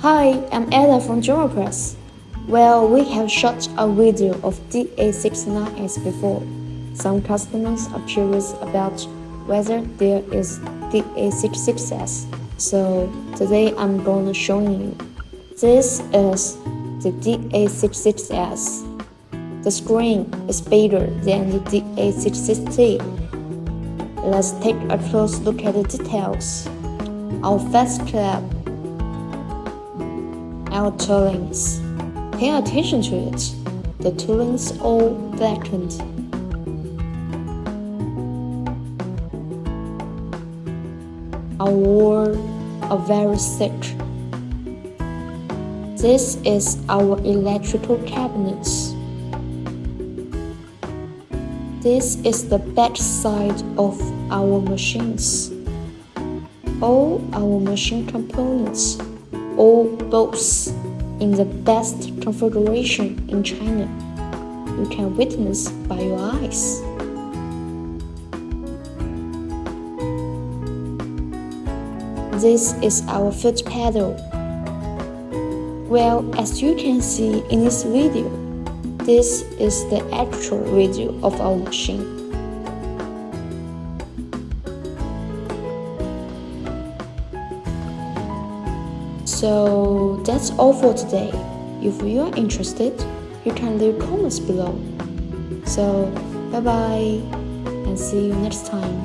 Hi, I'm Ella from Durmapress. Well, we have shot a video of DA69S before. Some customers are curious about whether there is DA66S. So today I'm going to show you. This is the DA66S. The screen is bigger than the DA66T. Let's take a close look at the details. Our fast clap, our toolings. Pay attention to it. The toolings all blackened. Our wall are very thick. This is our electrical cabinets. This is the back side of our machines. All our machine components, all bolts in the best configuration in China. You can witness by your eyes. This is our foot pedal. Well, as you can see in this video, this is the actual video of our machine. So that's all for today. If you are interested, you can leave comments below. So bye bye and see you next time.